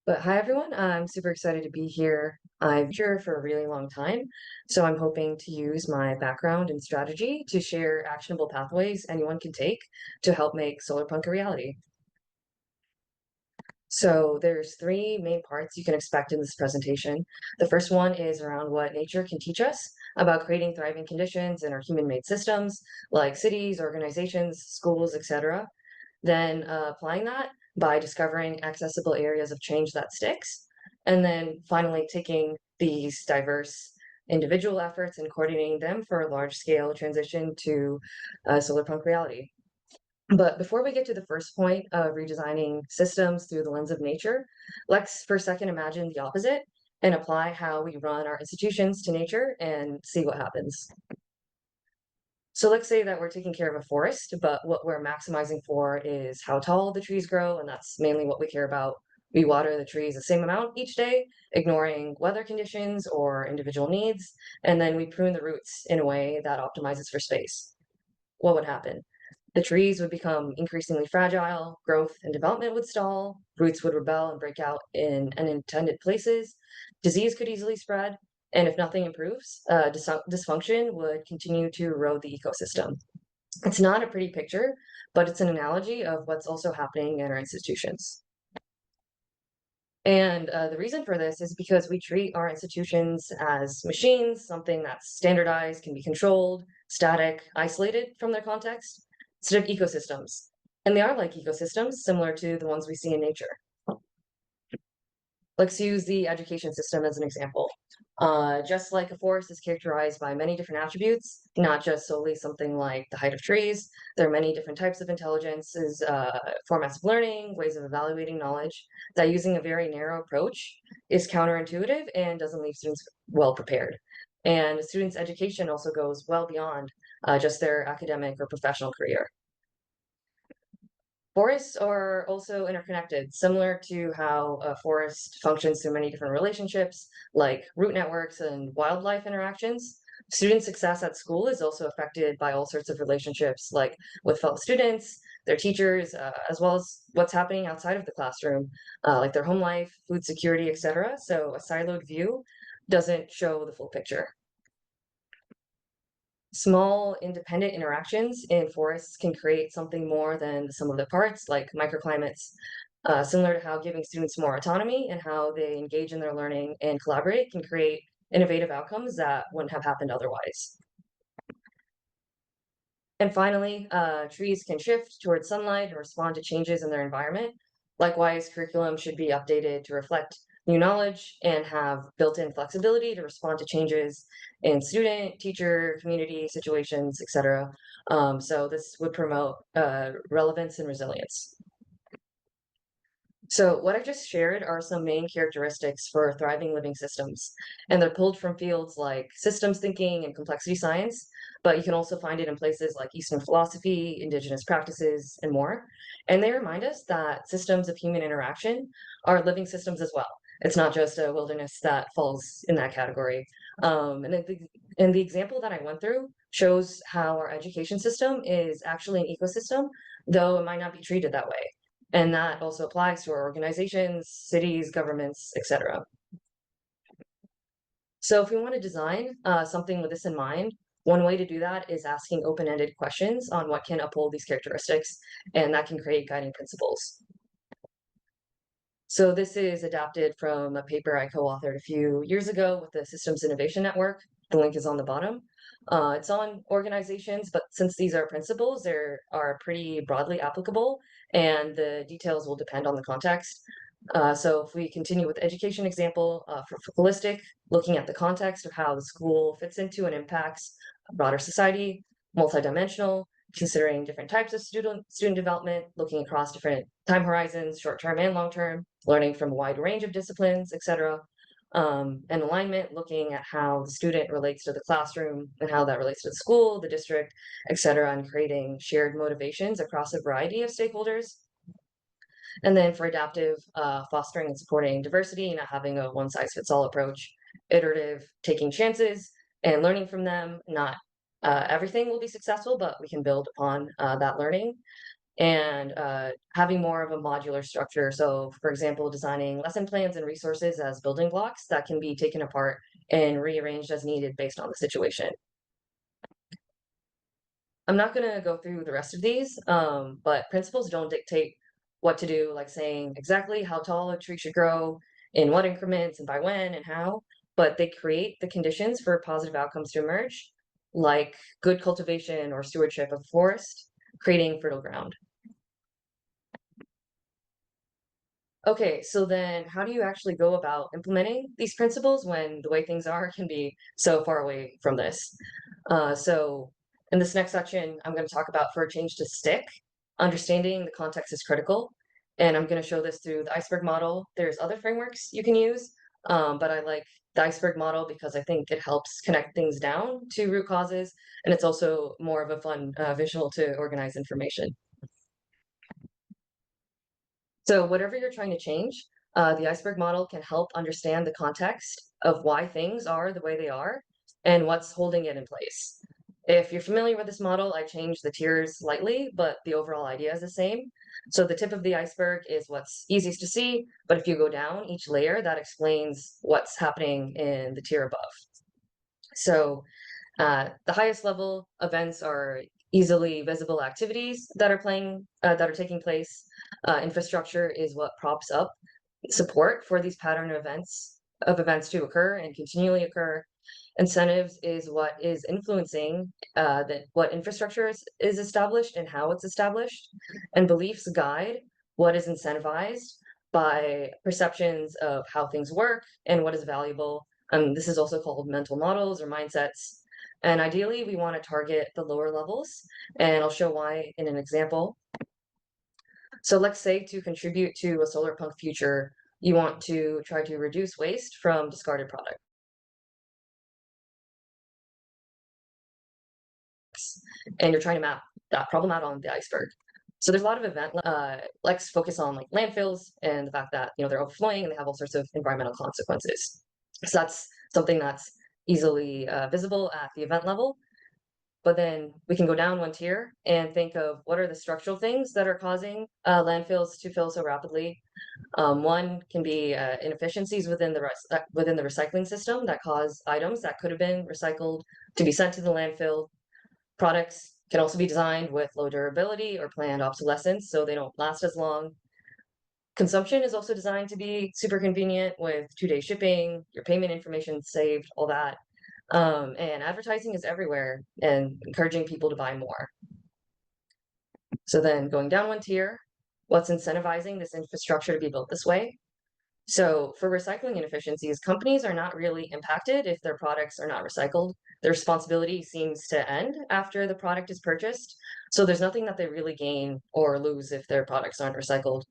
But hi everyone, I'm super excited to be here. I've been here for a really long time, so I'm hoping to use my background and strategy to share actionable pathways anyone can take to help make Solarpunk a reality. So there's three main parts you can expect in this presentation. The first one is around what nature can teach us about creating thriving conditions in our human-made systems, like cities, organizations, schools, etc. Then applying that by discovering accessible areas of change that sticks. And then finally taking these diverse individual efforts and coordinating them for a large scale transition to solar punk reality. But before we get to the first point of redesigning systems through the lens of nature, let's for a second imagine the opposite and apply how we run our institutions to nature and see what happens. So let's say that we're taking care of a forest, but what we're maximizing for is how tall the trees grow, and that's mainly what we care about. We water the trees the same amount each day, ignoring weather conditions or individual needs, and then we prune the roots in a way that optimizes for space. What would happen? The trees would become increasingly fragile, growth and development would stall, roots would rebel and break out in unintended places, disease could easily spread, and if nothing improves, dysfunction would continue to erode the ecosystem. It's not a pretty picture, but it's an analogy of what's also happening in our institutions. And the reason for this is because we treat our institutions as machines, something that's standardized, can be controlled, static, isolated from their context, instead of ecosystems. And they are like ecosystems, similar to the ones we see in nature. Let's use the education system as an example. Just like a forest is characterized by many different attributes, not just solely something like the height of trees, there are many different types of intelligences, formats of learning, ways of evaluating knowledge, that using a very narrow approach is counterintuitive and doesn't leave students well prepared. And students' education also goes well beyond just their academic or professional career. Forests are also interconnected, similar to how a forest functions through many different relationships, like root networks and wildlife interactions. Student success at school is also affected by all sorts of relationships, like with fellow students, their teachers, as well as what's happening outside of the classroom, like their home life, food security, etc. So a siloed view doesn't show the full picture. Small independent interactions in forests can create something more than the sum of the parts, like microclimates, similar to how giving students more autonomy and how they engage in their learning and collaborate can create innovative outcomes that wouldn't have happened otherwise. And finally, trees can shift towards sunlight and respond to changes in their environment. Likewise, curriculum should be updated to reflect new knowledge and have built-in flexibility to respond to changes in student, teacher, community situations, etc. So this would promote relevance and resilience. So what I just shared are some main characteristics for thriving living systems, and they're pulled from fields like systems thinking and complexity science, but you can also find it in places like Eastern philosophy, indigenous practices, and more. And they remind us that systems of human interaction are living systems as well. It's not just a wilderness that falls in that category. And the example that I went through shows how our education system is actually an ecosystem, though it might not be treated that way. And that also applies to our organizations, cities, governments, etc. So if we want to design something with this in mind, one way to do that is asking open-ended questions on what can uphold these characteristics, and that can create guiding principles. So this is adapted from a paper I co-authored a few years ago with the Systems Innovation Network. The link is on the bottom. It's on organizations, but since these are principles, they are pretty broadly applicable, and the details will depend on the context. So if we continue with the education example, for holistic, looking at the context of how the school fits into and impacts broader society, multidimensional, considering different types of student development, looking across different time horizons, short-term and long-term, learning from a wide range of disciplines, etc. And alignment, looking at how the student relates to the classroom and how that relates to the school, the district, etc., and creating shared motivations across a variety of stakeholders. And then for adaptive, fostering and supporting diversity, not having a one-size-fits-all approach, iterative, taking chances and learning from them. Not everything will be successful, but we can build upon that learning. and having more of a modular structure. So, for example, designing lesson plans and resources as building blocks that can be taken apart and rearranged as needed based on the situation. I'm not going to go through the rest of these, but principles don't dictate what to do, like saying exactly how tall a tree should grow, in what increments, and by when and how, but they create the conditions for positive outcomes to emerge, like good cultivation or stewardship of forest, creating fertile ground. Okay, so then how do you actually go about implementing these principles when the way things are can be so far away from this? So in this next section, I'm going to talk about for a change to stick, understanding the context is critical. And I'm going to show this through the iceberg model. There's other frameworks you can use, but I like the iceberg model because I think it helps connect things down to root causes. And it's also more of a fun visual to organize information. So whatever you're trying to change, the iceberg model can help understand the context of why things are the way they are and what's holding it in place. If you're familiar with this model, I changed the tiers slightly, but the overall idea is the same. So the tip of the iceberg is what's easiest to see, but if you go down each layer, that explains what's happening in the tier above. So the highest level events are easily visible activities that are taking place. Infrastructure is what props up support for these pattern events to occur and continually occur. Incentives is what is influencing that what infrastructure is established and how it's established, and beliefs guide what is incentivized by perceptions of how things work and what is valuable. This is also called mental models or mindsets. And ideally, we want to target the lower levels, and I'll show why in an example. So let's say to contribute to a Solarpunk future, you want to try to reduce waste from discarded products. And you're trying to map that problem out on the iceberg. So there's a lot of let's focus on like landfills and the fact that they're overflowing and they have all sorts of environmental consequences. So that's something that's easily visible at the event level. But then we can go down one tier and think of what are the structural things that are causing landfills to fill so rapidly. One can be inefficiencies within the recycling system that cause items that could have been recycled to be sent to the landfill. Products can also be designed with low durability or planned obsolescence, so they don't last as long. Consumption is also designed to be super convenient with 2-day shipping, your payment information saved, all that. And advertising is everywhere and encouraging people to buy more. So then going down one tier, what's incentivizing this infrastructure to be built this way? So for recycling inefficiencies, companies are not really impacted if their products are not recycled. Their responsibility seems to end after the product is purchased. So there's nothing that they really gain or lose if their products aren't recycled.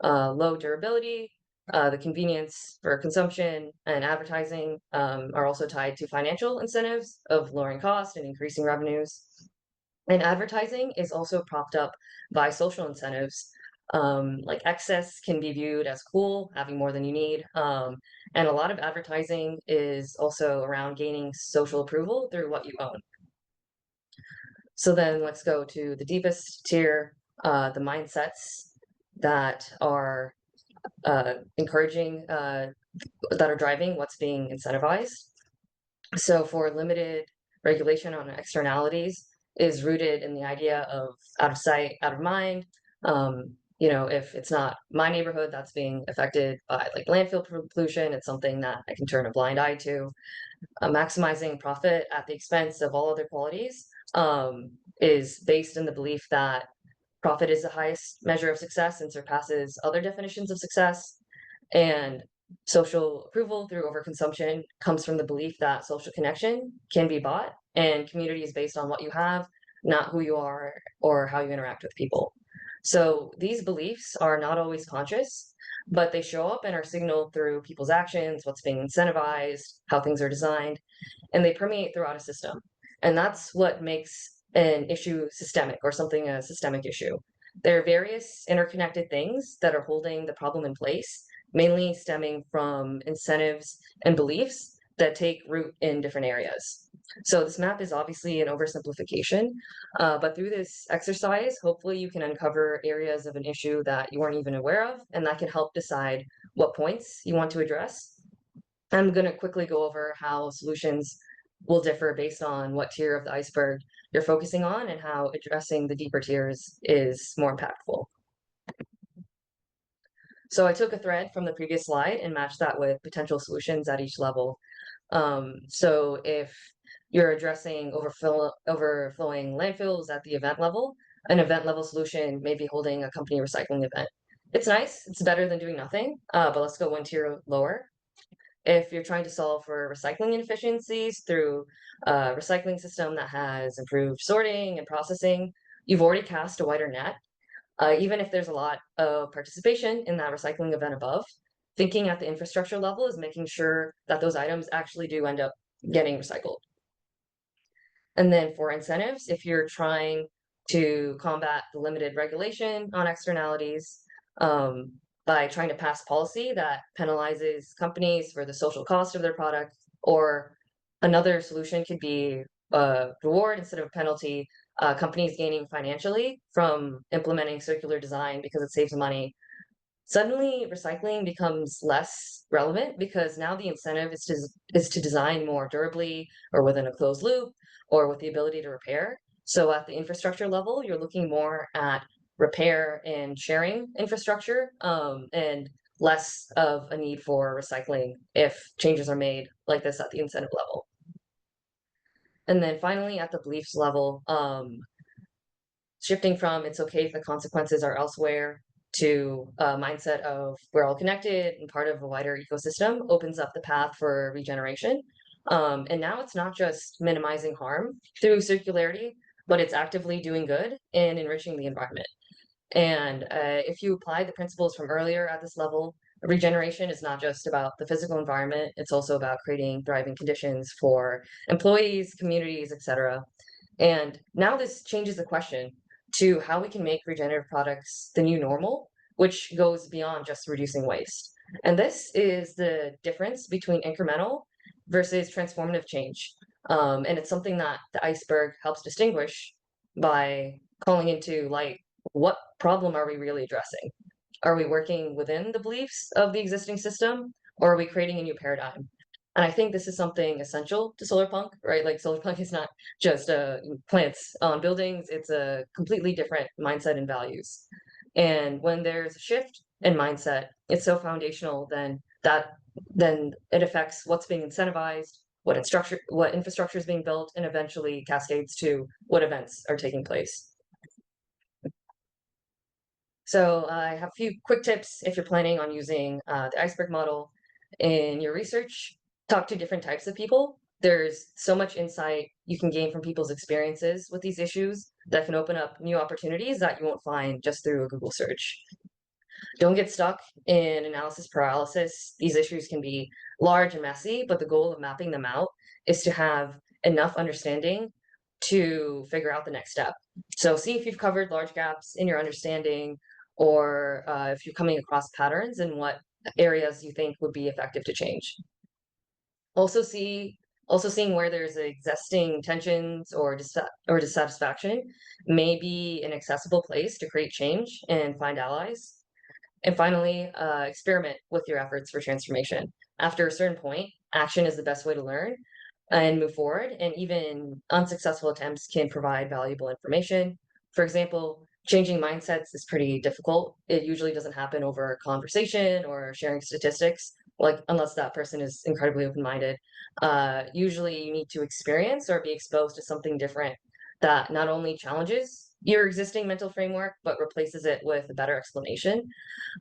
Low durability, the convenience for consumption and advertising are also tied to financial incentives of lowering cost and increasing revenues. And advertising is also propped up by social incentives. Like excess can be viewed as cool, having more than you need. And a lot of advertising is also around gaining social approval through what you own. So then let's go to the deepest tier, the mindsets that are encouraging, that are driving what's being incentivized. So for limited regulation on externalities is rooted in the idea of out of sight, out of mind. If it's not my neighborhood that's being affected by like landfill pollution, it's something that I can turn a blind eye to. Maximizing profit at the expense of all other qualities is based in the belief that profit is the highest measure of success and surpasses other definitions of success. And social approval through overconsumption comes from the belief that social connection can be bought and community is based on what you have, not who you are or how you interact with people. So these beliefs are not always conscious, but they show up and are signaled through people's actions, what's being incentivized, how things are designed, and they permeate throughout a system. And that's what makes an issue systemic or something a systemic issue. There are various interconnected things that are holding the problem in place, mainly stemming from incentives and beliefs that take root in different areas. So this map is obviously an oversimplification, but through this exercise, hopefully you can uncover areas of an issue that you weren't even aware of, and that can help decide what points you want to address. I'm going to quickly go over how solutions will differ based on what tier of the iceberg you're focusing on and how addressing the deeper tiers is more impactful. So I took a thread from the previous slide and matched that with potential solutions at each level. So if you're addressing overflowing landfills at the event level, an event level solution may be holding a company recycling event. It's nice, it's better than doing nothing, but let's go one tier lower. If you're trying to solve for recycling inefficiencies through a recycling system that has improved sorting and processing, you've already cast a wider net. Even if there's a lot of participation in that recycling event above, thinking at the infrastructure level is making sure that those items actually do end up getting recycled. And then for incentives, if you're trying to combat the limited regulation on externalities by trying to pass policy that penalizes companies for the social cost of their product, or another solution could be a reward instead of a penalty, companies gaining financially from implementing circular design because it saves money. Suddenly recycling becomes less relevant because now the incentive is to design more durably or within a closed loop or with the ability to repair. So at the infrastructure level, you're looking more at repair and sharing infrastructure, and less of a need for recycling if changes are made like this at the incentive level. And then finally, at the beliefs level, shifting from it's okay if the consequences are elsewhere to a mindset of we're all connected and part of a wider ecosystem opens up the path for regeneration. And now it's not just minimizing harm through circularity, but it's actively doing good and enriching the environment. And if you apply the principles from earlier at this level, regeneration is not just about the physical environment, it's also about creating thriving conditions for employees, communities, etc. And now this changes the question to how we can make regenerative products the new normal, which goes beyond just reducing waste. And this is the difference between incremental versus transformative change. And it's something that the iceberg helps distinguish by calling into light, what problem are we really addressing? Are we working within the beliefs of the existing system, or are we creating a new paradigm? And I think this is something essential to Solarpunk, right? Like Solarpunk is not just plants on buildings, it's a completely different mindset and values. And when there's a shift in mindset, it's so foundational then it affects what's being incentivized, what infrastructure is being built, and eventually cascades to what events are taking place. So I have a few quick tips if you're planning on using the iceberg model in your research. Talk to different types of people. There's so much insight you can gain from people's experiences with these issues that can open up new opportunities that you won't find just through a Google search. Don't get stuck in analysis paralysis. These issues can be large and messy, but the goal of mapping them out is to have enough understanding to figure out the next step. So see if you've covered large gaps in your understanding, or if you're coming across patterns and what areas you think would be effective to change. Also seeing where there's existing tensions or dissatisfaction may be an accessible place to create change and find allies. And finally, experiment with your efforts for transformation. After a certain point, action is the best way to learn and move forward, and even unsuccessful attempts can provide valuable information. For example, changing mindsets is pretty difficult. It usually doesn't happen over conversation or sharing statistics, like unless that person is incredibly open-minded. Usually you need to experience or be exposed to something different that not only challenges your existing mental framework, but replaces it with a better explanation.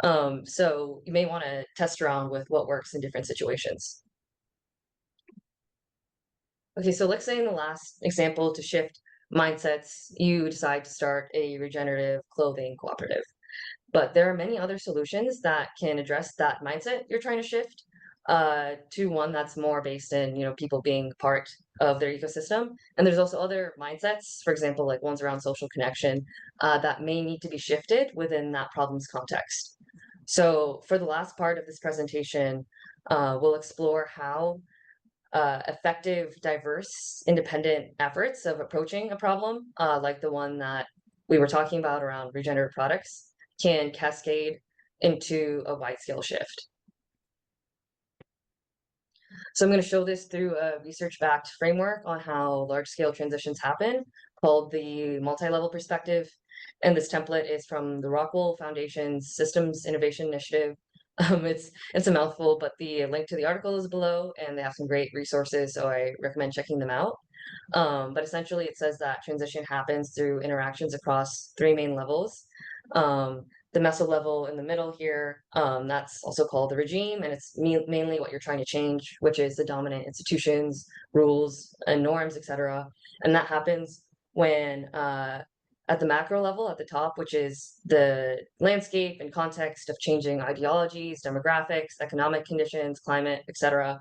So you may want to test around with what works in different situations. Okay, so let's say in the last example, to shift mindsets, you decide to start a regenerative clothing cooperative. But there are many other solutions that can address that mindset you're trying to shift to one that's more based in, people being part of their ecosystem. And there's also other mindsets, for example, like ones around social connection, that may need to be shifted within that problem's context. So for the last part of this presentation, we'll explore how effective, diverse, independent efforts of approaching a problem, like the one that we were talking about around regenerative products, can cascade into a wide-scale shift. So I'm going to show this through a research-backed framework on how large-scale transitions happen, called the multi-level perspective. And this template is from the Rockwell Foundation's Systems Innovation Initiative. It's a mouthful, but the link to the article is below, and they have some great resources, so I recommend checking them out. But essentially, it says that transition happens through interactions across three main levels. The meso level in the middle here, that's also called the regime, and it's mainly what you're trying to change, which is the dominant institutions, rules, and norms, etc. And that happens when at the macro level at the top, which is the landscape and context of changing ideologies, demographics, economic conditions, climate, etc.,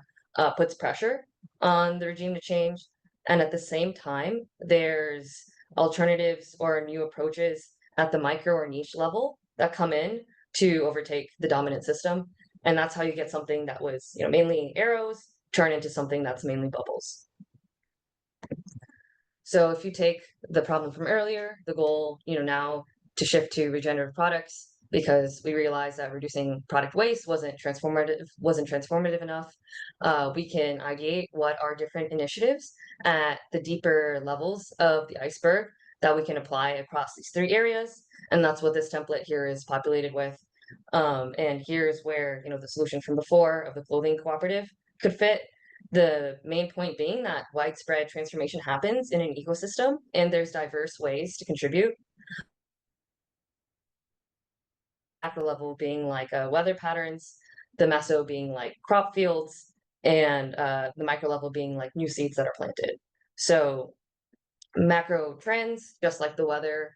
puts pressure on the regime to change. And at the same time, there's alternatives or new approaches at the micro or niche level that come in to overtake the dominant system. And that's how you get something that was, mainly arrows turn into something that's mainly bubbles. So if you take the problem from earlier, the goal, now to shift to regenerative products, because we realized that reducing product waste wasn't transformative enough. We can ideate what are different initiatives at the deeper levels of the iceberg that we can apply across these three areas. And that's what this template here is populated with. And here's where, the solution from before of the clothing cooperative could fit. The main point being that widespread transformation happens in an ecosystem, and there's diverse ways to contribute. Macro level being like weather patterns, the meso being like crop fields, and the micro level being like new seeds that are planted. So macro trends, just like weather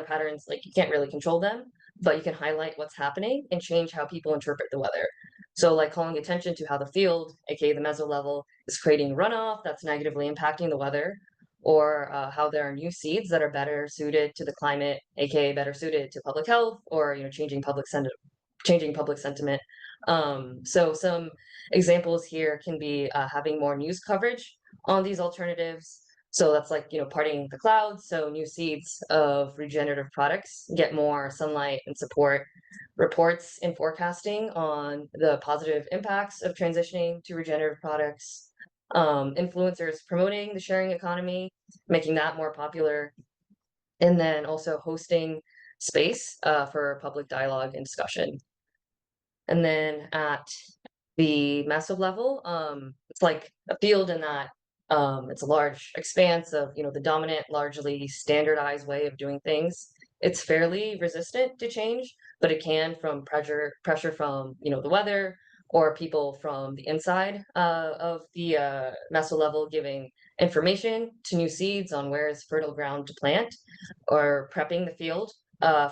patterns, like you can't really control them, but you can highlight what's happening and change how people interpret the weather. So like calling attention to how the field, aka the meso level, is creating runoff that's negatively impacting the weather, or how there are new seeds that are better suited to the climate, aka better suited to public health, or changing public sentiment. So some examples here can be having more news coverage on these alternatives. So that's like, parting the clouds. So new seeds of regenerative products get more sunlight and support reports and forecasting on the positive impacts of transitioning to regenerative products. Influencers promoting the sharing economy, making that more popular, and then also hosting space for public dialogue and discussion. And then at the massive level, it's like a field in that it's a large expanse of, the dominant, largely standardized way of doing things. It's fairly resistant to change, but it can from pressure from, the weather or people from the inside of the meso level giving information to new seeds on where is fertile ground to plant, or prepping the field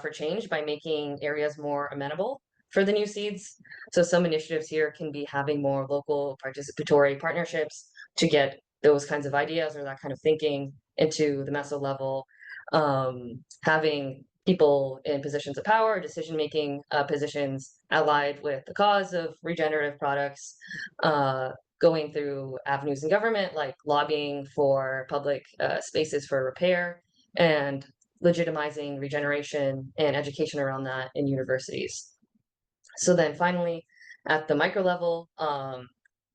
for change by making areas more amenable for the new seeds. So some initiatives here can be having more local participatory partnerships to get those kinds of ideas or that kind of thinking into the meso level, having people in positions of power, decision-making positions allied with the cause of regenerative products, going through avenues in government like lobbying for public spaces for repair, and legitimizing regeneration and education around that in universities. So then finally, at the micro level,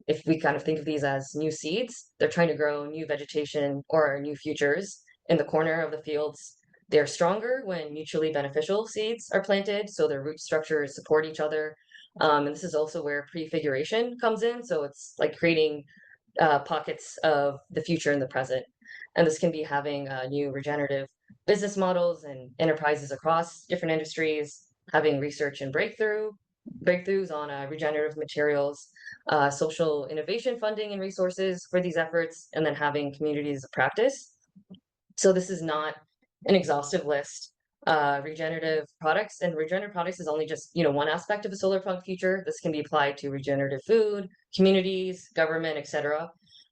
if we kind of think of these as new seeds, they're trying to grow new vegetation or new futures in the corner of the fields. They're stronger when mutually beneficial seeds are planted, so their root structures support each other. And this is also where prefiguration comes in. So it's like creating pockets of the future in the present. And this can be having new regenerative business models and enterprises across different industries, having research and breakthroughs on regenerative materials, social innovation funding and resources for these efforts, and then having communities of practice. So this is not an exhaustive list. Regenerative products is only just one aspect of a Solarpunk future. This can be applied to regenerative food, communities, government, etc.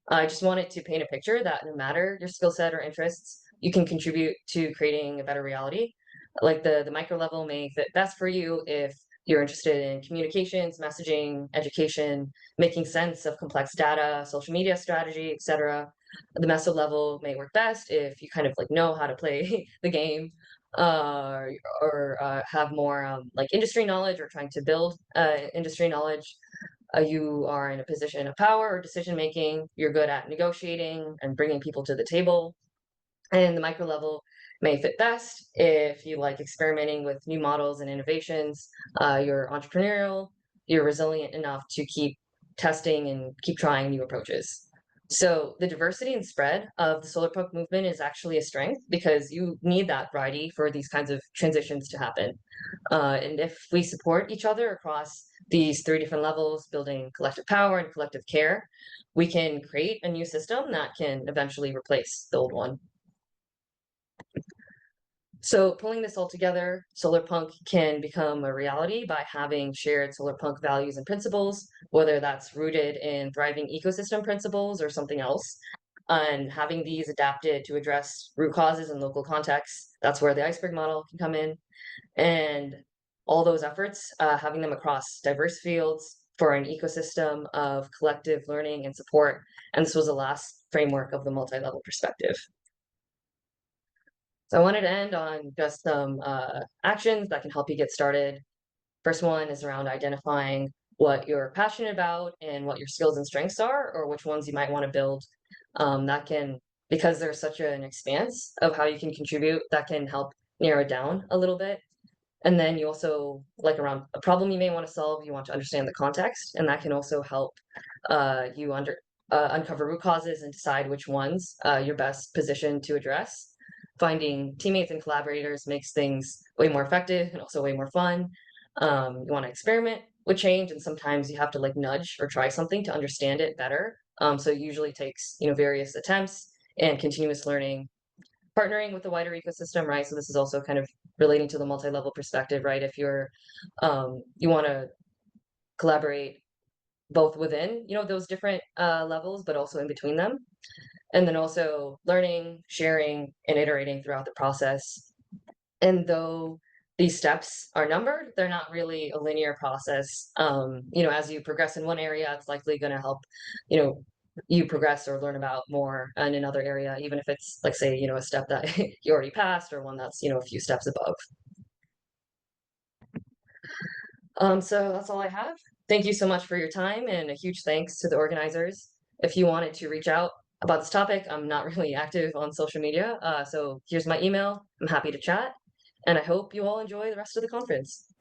I just wanted to paint a picture that no matter your skill set or interests, you can contribute to creating a better reality. Like the micro level may fit best for you if you're interested in communications, messaging, education, making sense of complex data, social media strategy, etc. The meso level may work best if you kind of like know how to play the game, or have more like industry knowledge or trying to build industry knowledge. You are in a position of power or decision making. You're good at negotiating and bringing people to the table. And the micro level may fit best if you like experimenting with new models and innovations. You're entrepreneurial, you're resilient enough to keep testing and keep trying new approaches. So the diversity and spread of the solarpunk movement is actually a strength because you need that variety for these kinds of transitions to happen. And if we support each other across these three different levels, building collective power and collective care, we can create a new system that can eventually replace the old one. So pulling this all together, Solarpunk can become a reality by having shared Solarpunk values and principles, whether that's rooted in thriving ecosystem principles or something else, and having these adapted to address root causes and local contexts. That's where the iceberg model can come in. And all those efforts, having them across diverse fields for an ecosystem of collective learning and support. And this was the last framework of the multi-level perspective. So I wanted to end on just some actions that can help you get started. First one is around identifying what you're passionate about and what your skills and strengths are, or which ones you might want to build. That can, because there's such an expanse of how you can contribute, that can help narrow it down a little bit. And then you also, like around a problem you may want to solve, you want to understand the context, and that can also help you uncover root causes and decide which ones you're best positioned to address. Finding teammates and collaborators makes things way more effective and also way more fun. You want to experiment with change, and sometimes you have to like nudge or try something to understand it better. So it usually takes various attempts and continuous learning, partnering with the wider ecosystem, right? So this is also kind of relating to the multi-level perspective, right? If you're you want to collaborate both within those different levels, but also in between them, and then also learning, sharing, and iterating throughout the process. And though these steps are numbered, they're not really a linear process. As you progress in one area, it's likely going to help you progress or learn about more in another area, even if it's like, say, a step that you already passed or one that's a few steps above. So that's all I have. Thank you so much for your time, and a huge thanks to the organizers. If you wanted to reach out about this topic, I'm not really active on social media, so here's my email. I'm happy to chat, and I hope you all enjoy the rest of the conference.